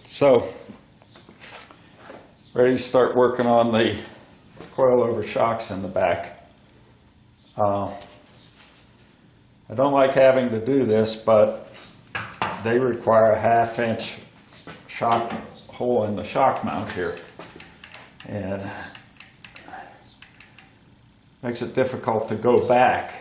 So, ready to start working on the coilover shocks in the back. I don't like having to do this, but they require a 1/2 inch shock hole in the shock mount here, and makes it difficult to go back.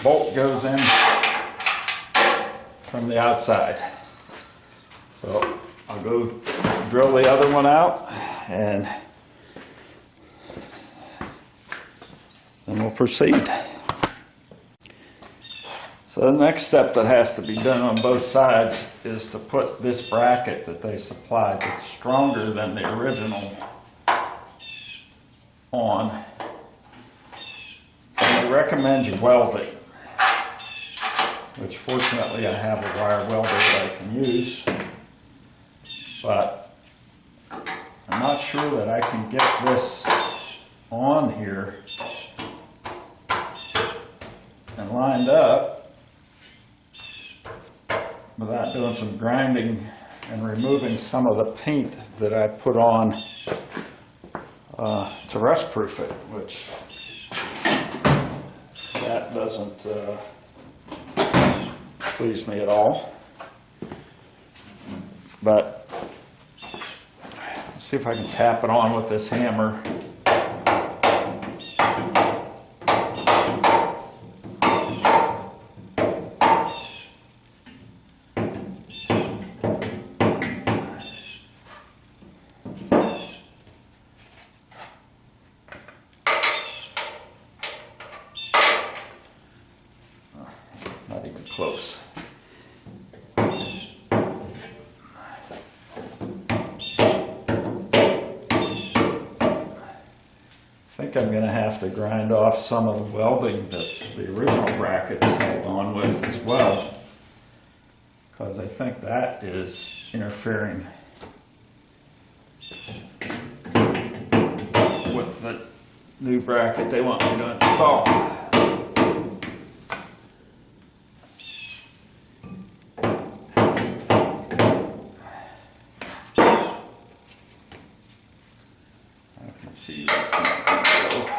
Bolt goes in from the outside. So I'll go drill the other one out, and then we'll proceed. So the next step that has to be done on both sides is to put this bracket that they supplied, that's stronger than the original, on. And they recommend you weld it, which fortunately I have a wire welder that I can use, but I'm not sure that I can get this on here and lined up without doing some grinding and removing some of the paint that I put on to rust proof it, which that doesn't please me at all. But let's see if I can tap it on with this hammer. Not even close. I think I'm going to have to grind off some of the welding that the original brackets held on with as well, because I think that is interfering with the new bracket they want me to install. See, that's not going to go.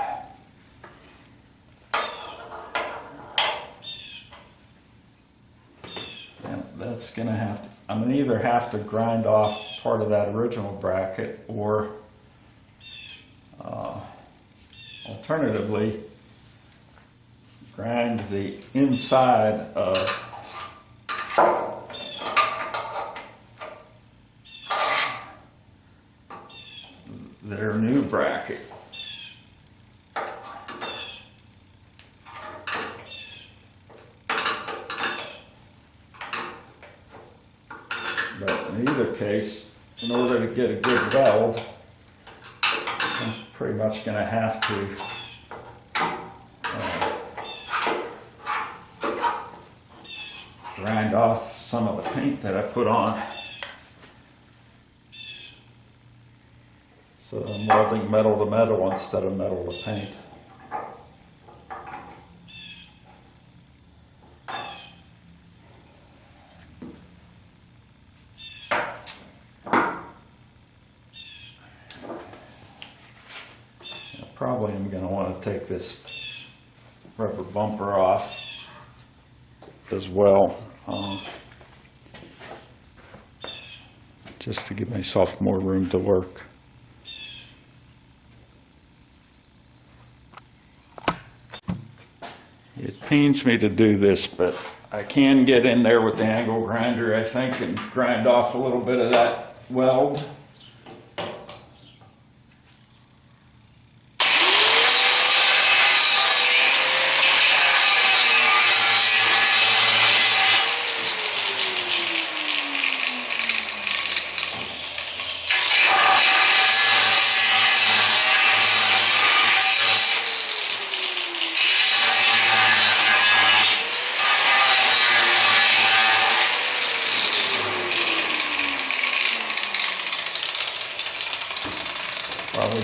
And that's going to have to, I'm going to either have to grind off part of that original bracket, or alternatively grind the inside of their new bracket. But in either case, in order to get a good weld, I'm pretty much going to have to grind off some of the paint that I put on. So I'm welding metal to metal instead of metal to paint. Probably I'm going to want to take this rubber bumper off as well, just to give myself more room to work. It pains me to do this, but I can get in there with the angle grinder, I think, and grind off a little bit of that weld.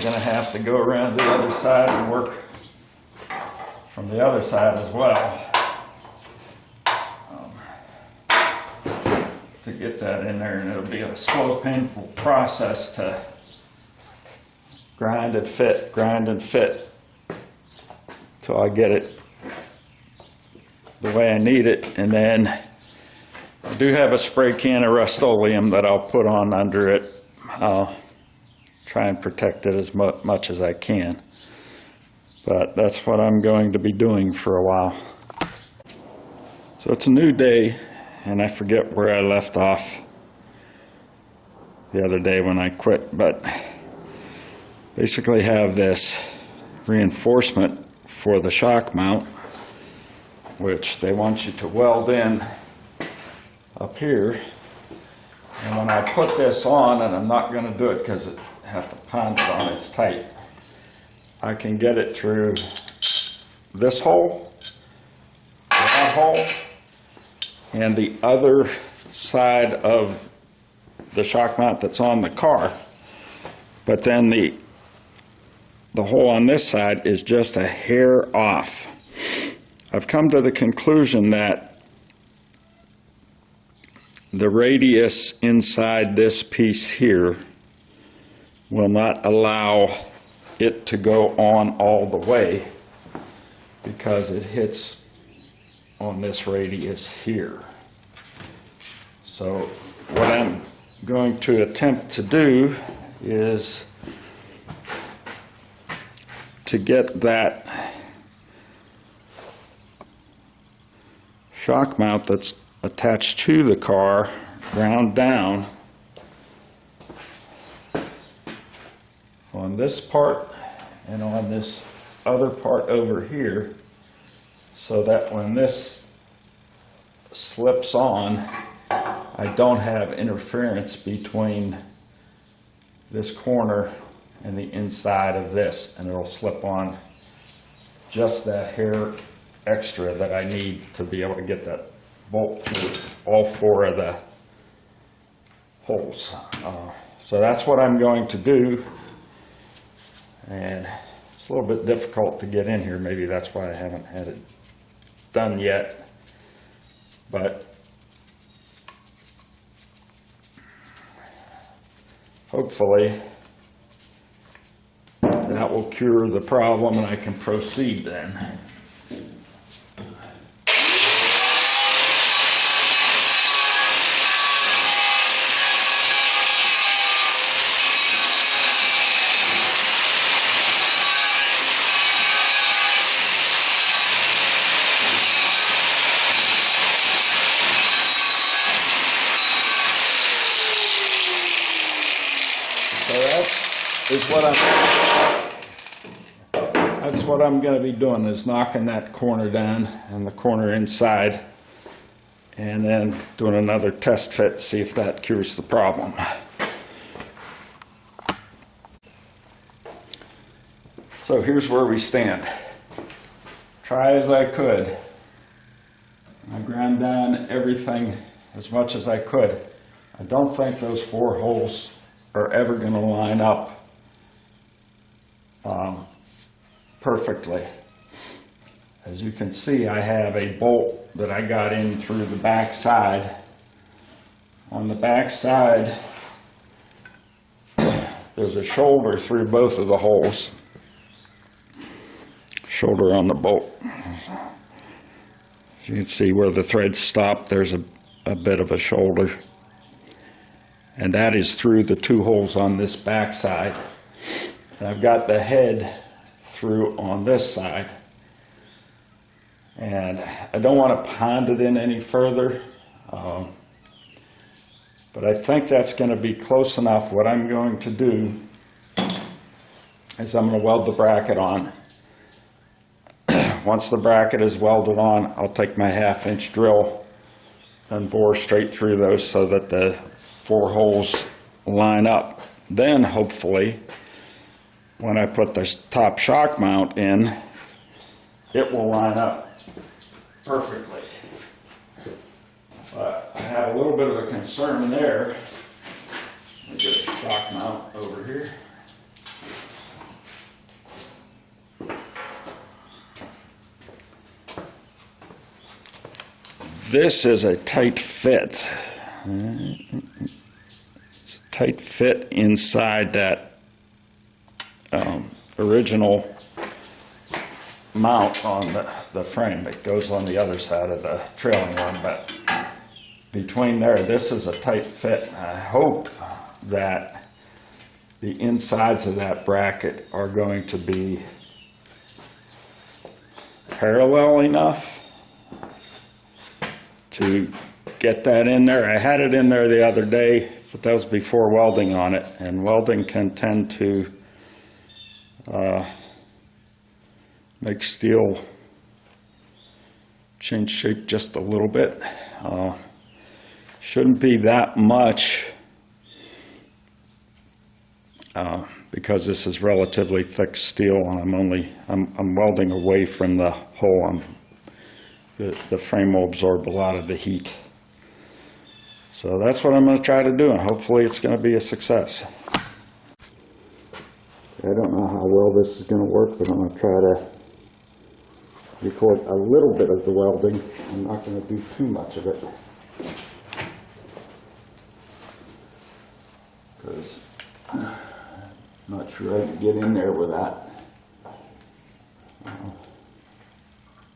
going to have to go around the other side and work from the other side as well to get that in there, and it'll be a slow, painful process to grind and fit till I get it the way I need it. And then I do have a spray can of Rust-Oleum that I'll put on under it. I'll try and protect it as much as I can. But that's what I'm going to be doing for a while. So it's a new day, and I forget where I left off the other day when I quit, but basically have this reinforcement for the shock mount, which they want you to weld in up here. And when I put this on, and I'm not going to do it because I have to pound it on, it's tight, I can get it through this hole, that hole, and the other side of the shock mount that's on the car. But then the hole on this side is just a hair off. I've come to the conclusion that the radius inside this piece here will not allow it to go on all the way because it hits on this radius here. So what I'm going to attempt to do is to get that shock mount that's attached to the car ground down on this part and on this other part over here, so that when this slips on, I don't have interference between this corner and the inside of this, and it'll slip on just that hair extra that I need to be able to get that bolt through all four of the holes. So that's what I'm going to do, and it's a little bit difficult to get in here. Maybe that's why I haven't had it done yet, but hopefully that will cure the problem and I can proceed then. That's what I'm going to be doing, is knocking that corner down and the corner inside, and then doing another test fit, see if that cures the problem. So here's where we stand. Try as I could, I ground down everything as much as I could. I don't think those four holes are ever going to line up perfectly. As you can see, I have a bolt that I got in through the back side. On the back side, there's a shoulder through both of the holes. Shoulder on the bolt. As you can see where the threads stop, there's a bit of a shoulder. And that is through the two holes on this back side. And I've got the head through on this side. And I don't want to pound it in any further, but I think that's going to be close enough. What I'm going to do is I'm going to weld the bracket on. Once the bracket is welded on, I'll take my 1/2-inch drill and bore straight through those so that the four holes line up. Then hopefully, when I put this top shock mount in, it will line up perfectly. But I have a little bit of a concern there. Let me get a shock mount over here. This is a tight fit. It's a tight fit inside that original mount on the frame that goes on the other side of the trailing one, but between there, this is a tight fit. I hope that the insides of that bracket are going to be parallel enough to get that in there. I had it in there the other day, but that was before welding on it, and welding can tend to make steel change shape just a little bit. Shouldn't be that much because this is relatively thick steel, and I'm welding away from the hole. The frame will absorb a lot of the heat. So that's what I'm going to try to do, and hopefully it's going to be a success. I don't know how well this is going to work, but I'm going to try to record a little bit of the welding. I'm not going to do too much of it, because I'm not sure I can get in there with that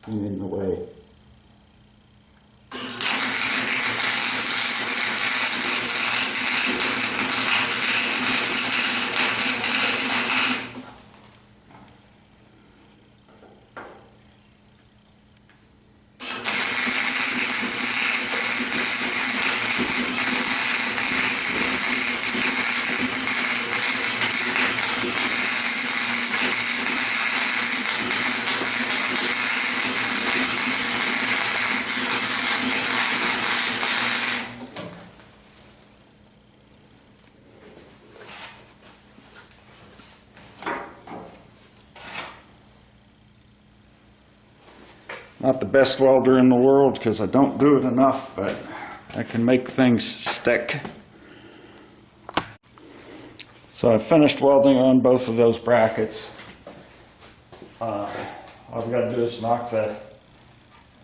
being in the way. Not the best welder in the world because I don't do it enough, but I can make things stick. So I finished welding on both of those brackets. All I've got to do is knock the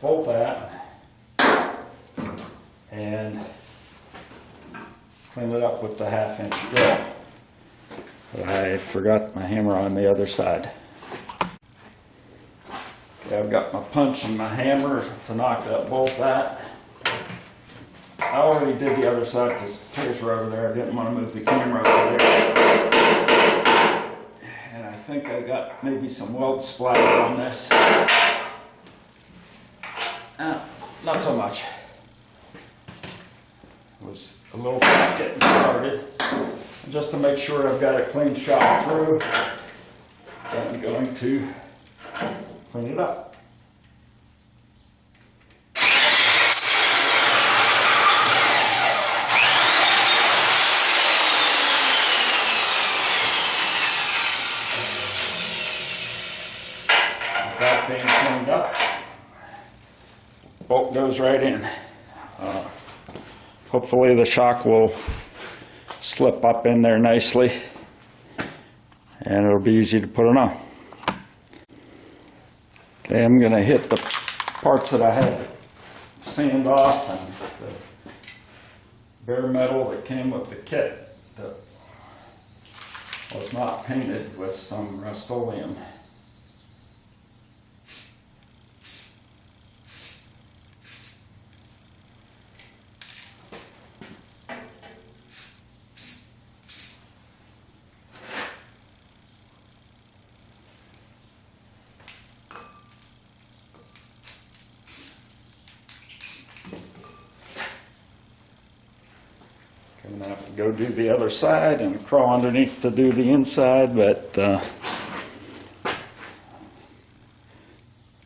bolt out and clean it up with the 1/2-inch drill. But I forgot my hammer on the other side. Okay, I've got my punch and my hammer to knock that bolt out. I already did the other side because the tools were over there. I didn't want to move the camera over there. And I think I got maybe some weld splatter on this. Not so much. It was a little tough getting started. And just to make sure I've got a clean shot through, I'm going to clean it up. With that being cleaned up, bolt goes right in. Hopefully the shock will slip up in there nicely and it'll be easy to put it on. Okay, I'm going to hit the parts that I had sand off and the bare metal that came with the kit that was not painted with some Rust-Oleum. I'm going to have to go do the other side and crawl underneath to do the inside, but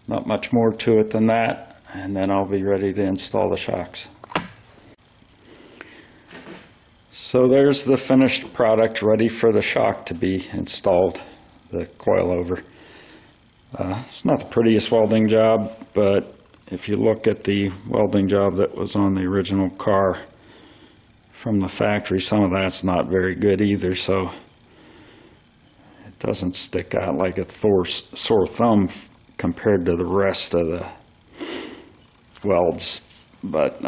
not much more to it than that, and then I'll be ready to install the shocks. So there's the finished product ready for the shock to be installed, the coilover. It's not the prettiest welding job, but if you look at the welding job that was on the original car from the factory, some of that's not very good either, so it doesn't stick out like a sore thumb compared to the rest of the welds. but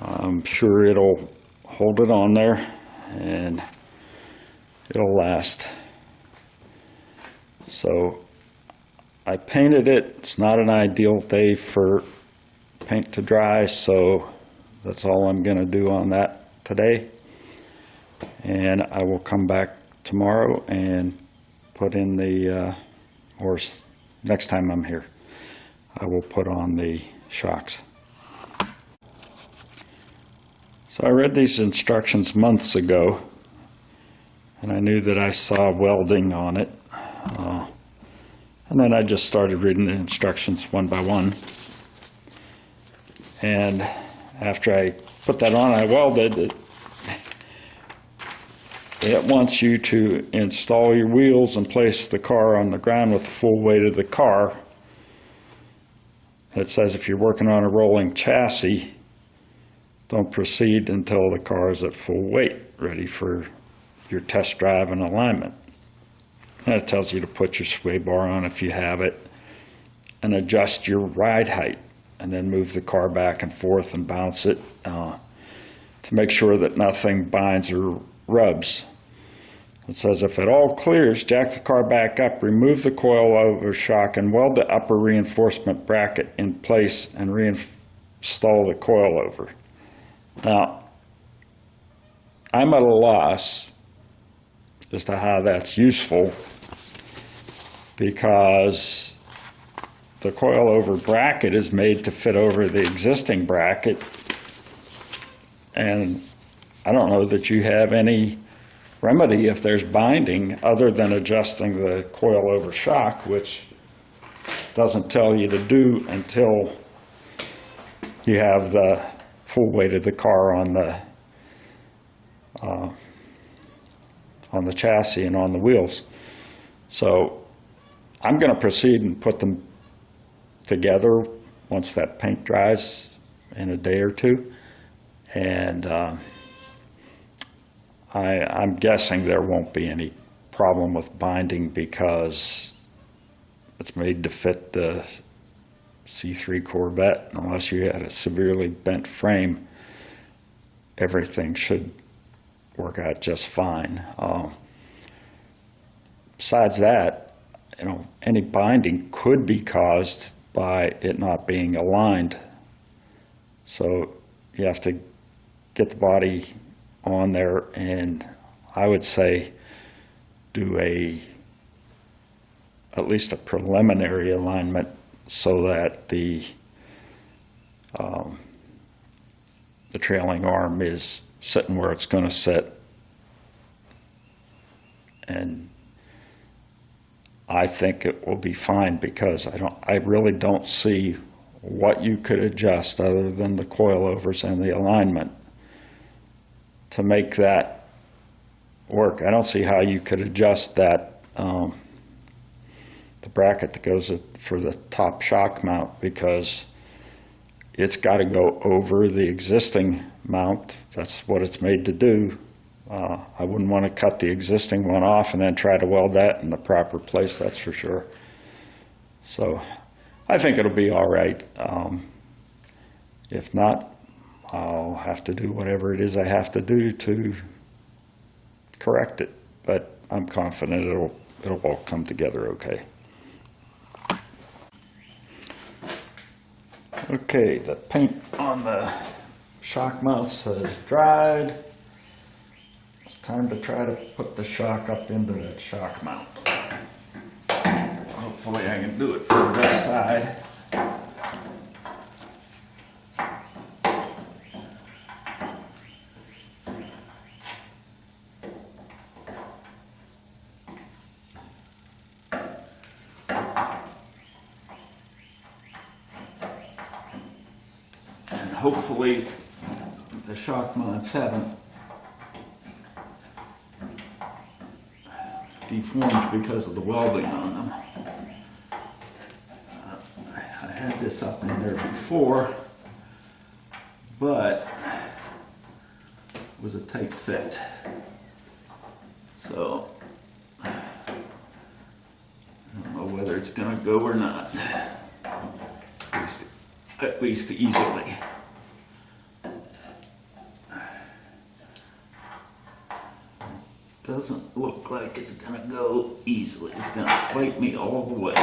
I'm sure it'll hold it on there and it'll last. So I painted it. It's not an ideal day for paint to dry, so that's all I'm going to do on that today. And I will come back tomorrow and put in the, or next time I'm here, I will put on the shocks. So I read these instructions months ago, and I knew that I saw welding on it. And then I just started reading the instructions one by one. And after I put that on, I welded it. It wants you to install your wheels and place the car on the ground with the full weight of the car. It says if you're working on a rolling chassis, don't proceed until the car is at full weight, ready for your test drive and alignment. And it tells you to put your sway bar on if you have it, and adjust your ride height, and then move the car back and forth and bounce it to make sure that nothing binds or rubs. It says if it all clears, jack the car back up, remove the coilover shock, and weld the upper reinforcement bracket in place and reinstall the coilover. Now, I'm at a loss as to how that's useful, because the coilover bracket is made to fit over the existing bracket, and I don't know that you have any remedy if there's binding other than adjusting the coilover shock, which doesn't tell you to do until you have the full weight of the car on the chassis and on the wheels. So I'm going to proceed and put them together once that paint dries in a day or two, and I'm guessing there won't be any problem with binding because it's made to fit the C3 Corvette. Unless you had a severely bent frame, everything should work out just fine. Besides that, any binding could be caused by it not being aligned. So you have to get the body on there, and I would say do at least a preliminary alignment so that the trailing arm is sitting where it's going to sit. And I think it will be fine, because I really don't see what you could adjust other than the coilovers and the alignment to make that work. I don't see how you could adjust that, the bracket that goes for the top shock mount, because it's got to go over the existing mount. That's what it's made to do. I wouldn't want to cut the existing one off and then try to weld that in the proper place, that's for sure. So I think it'll be all right. If not, I'll have to do whatever it is I have to do to correct it. But I'm confident it'll all come together okay. Okay, the paint on the shock mounts has dried. It's time to try to put the shock up into that shock mount. Hopefully I can do it from this side. And hopefully the shock mounts haven't deformed because of the welding on them. I had this up in there before, but it was a tight fit. So I don't know whether it's going to go or not. At least at least easily. Doesn't look like it's gonna go easily. It's gonna fight me all the way.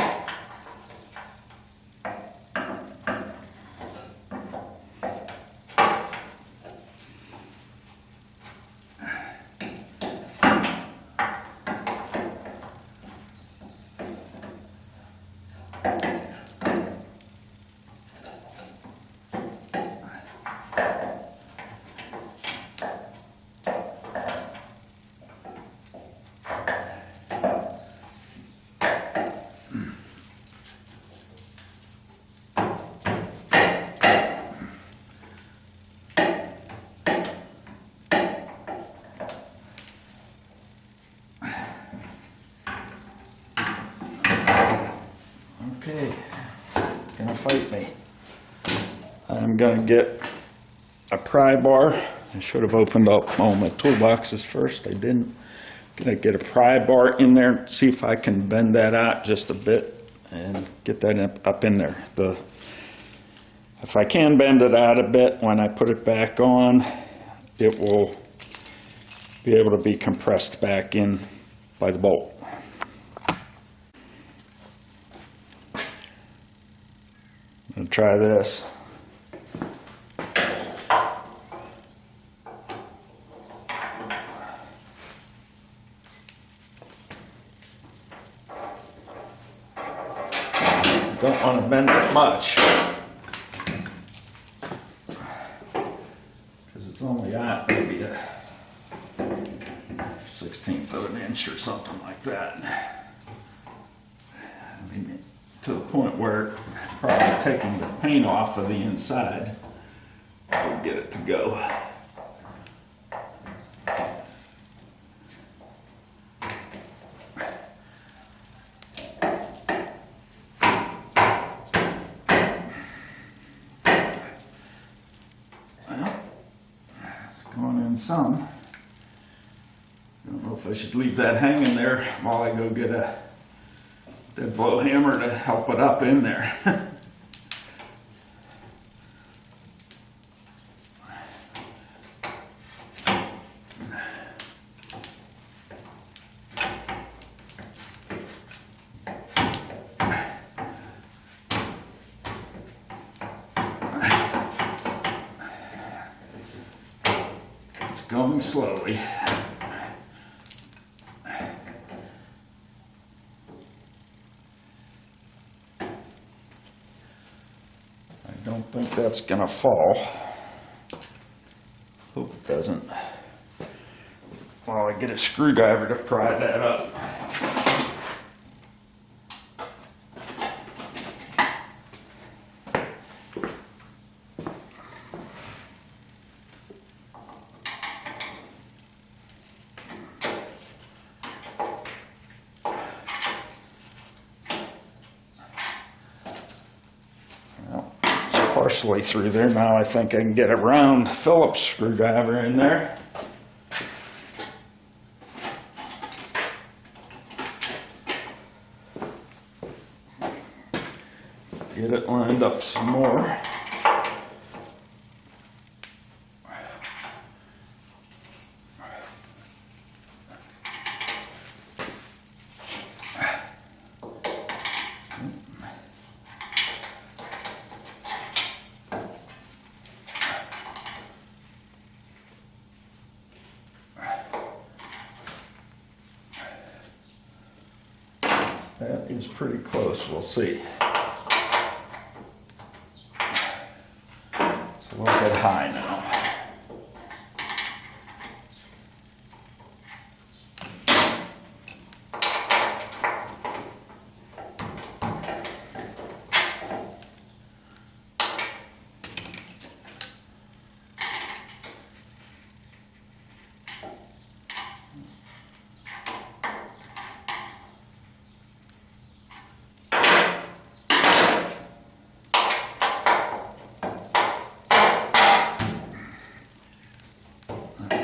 Okay, gonna fight me. I'm gonna get a pry bar. I should have opened up all my toolboxes first. I didn't. Gonna get a pry bar in there, see if I can bend that out just a bit and get that up in there. If I can bend it out a bit, when I put it back on, it will be able to be compressed back in by the bolt. I'm gonna try this. Don't want to bend it much, because it's only at maybe a 1/16 of an inch or something like that. I mean, to the point where probably taking the paint off of the inside will get it to go. Some. I don't know if I should leave that hanging there while I go get a dead blow hammer to help it up in there. Going slowly. I don't think that's gonna fall. Hope it doesn't. While I get a screwdriver to pry that up. Partially through there. Now I think I can get a round Phillips screwdriver in there. Get it lined up some more. That is pretty close, we'll see. It's a little bit high now.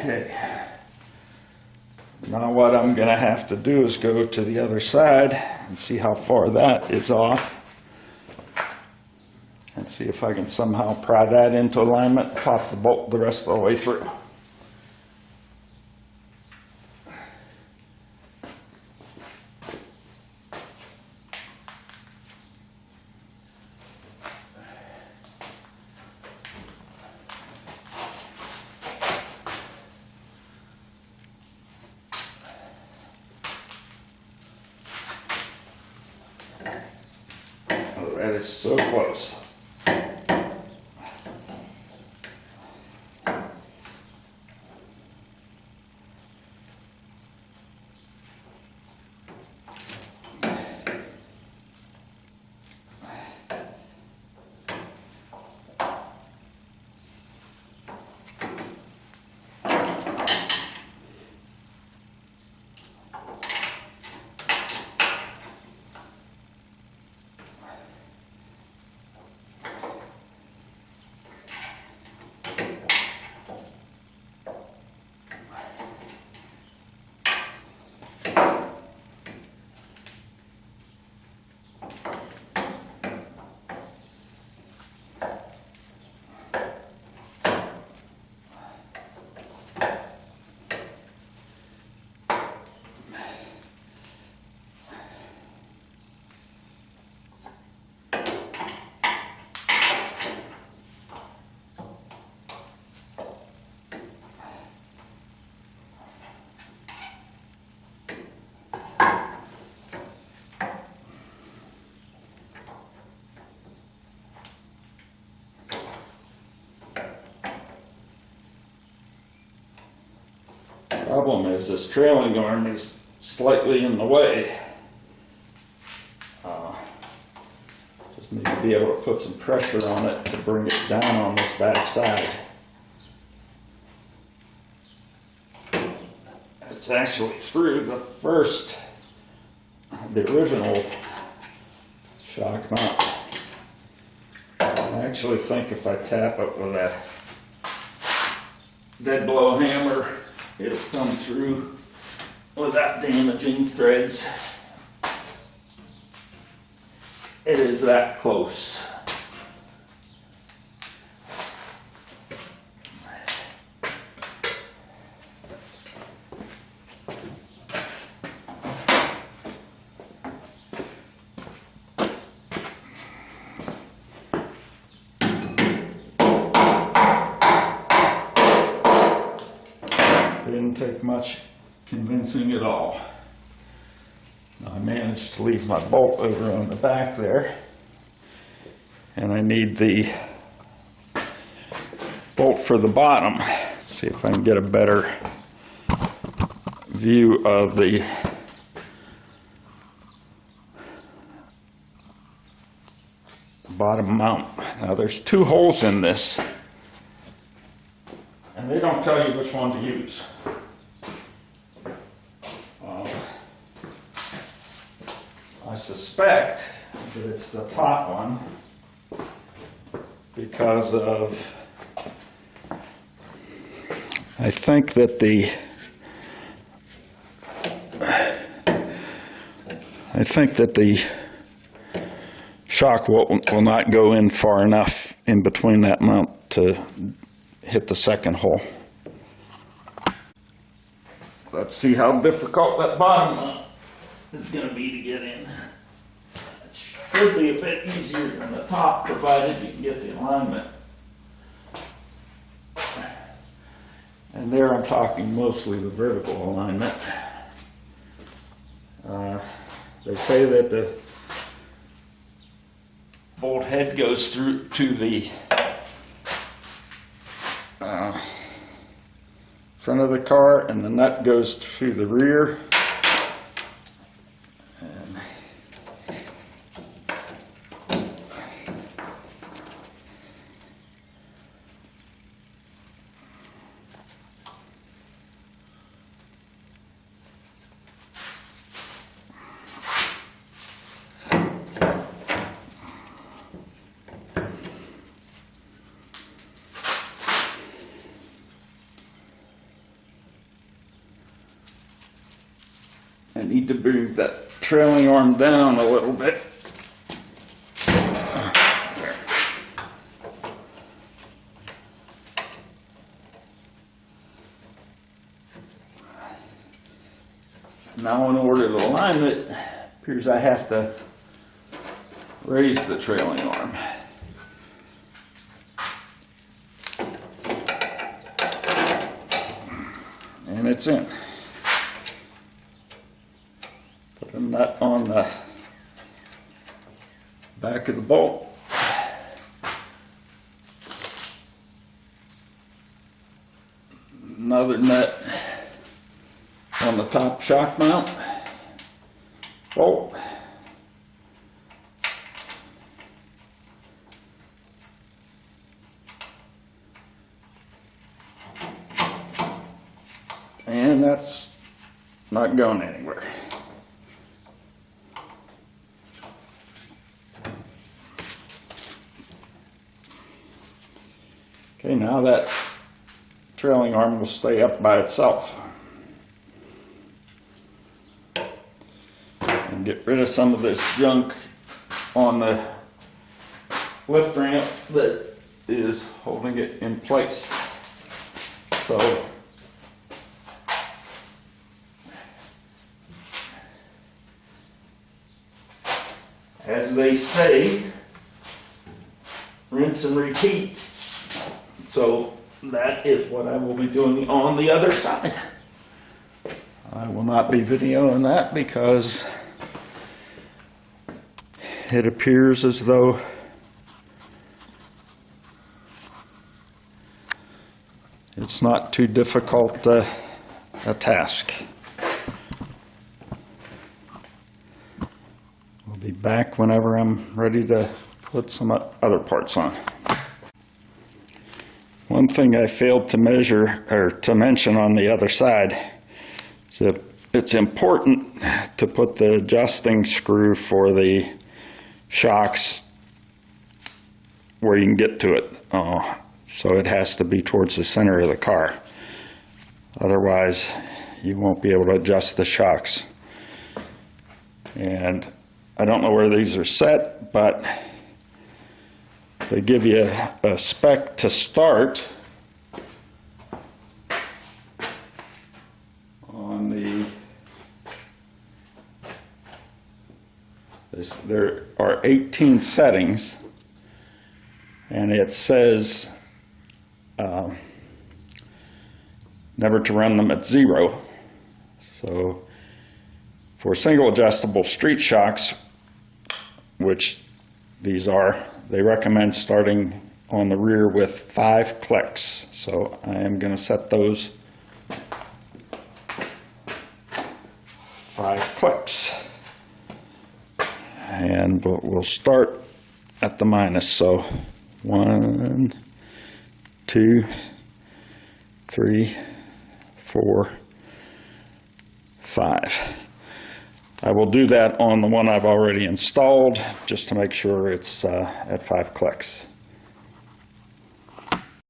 Okay, now what I'm going to have to do is go to the other side and see how far that is off. and see if I can somehow pry that into alignment, pop the bolt the rest of the way through. Oh, that is so close. Problem is this trailing arm is slightly in the way. Just need to be able to put some pressure on it to bring it down on this back side. It's actually through the original shock mount. I actually think if I tap it with a dead blow hammer, it'll come through without damaging threads. It is that close. Didn't take much convincing at all. I managed to leave my bolt over on the back there, and I need the bolt for the bottom. Let's see if I can get a better view of the bottom mount. Now there's two holes in this, and they don't tell you which one to use. I suspect that it's the top one because of, I think that the shock will not go in far enough in between that mount to hit the second hole. Let's see how difficult that bottom mount is going to be to get in. It should be a bit easier than the top, provided you can get the alignment. And there I'm talking mostly the vertical alignment. They say that the bolt head goes through to the front of the car, and the nut goes through the rear. I need to bring that trailing arm down a little bit. time, it appears I have to raise the trailing arm. And it's in. Put a nut on the back of the bolt. Another nut on the top shock mount bolt. And that's not going anywhere. Okay, now that trailing arm will stay up by itself. And get rid of some of this junk on the lift ramp that is holding it in place. So as they say, rinse and repeat. So that is what I will be doing on the other side. I will not be videoing that because it appears as though it's not too difficult a task. I'll be back whenever I'm ready to put some other parts on. One thing I failed to measure or to mention on the other side is that it's important to put the adjusting screw for the shocks where you can get to it. So it has to be towards the center of the car. Otherwise, you won't be able to adjust the shocks. And I don't know where these are set, but they give you a spec to start on the, there are 18 settings, and it says never to run them at 0. So for single adjustable street shocks, which these are, they recommend starting on the rear with 5 clicks. So I am going to set those 5 clicks. And we'll start at the minus. So 1, 2, 3, 4, 5. I will do that on the one I've already installed just to make sure it's at 5 clicks.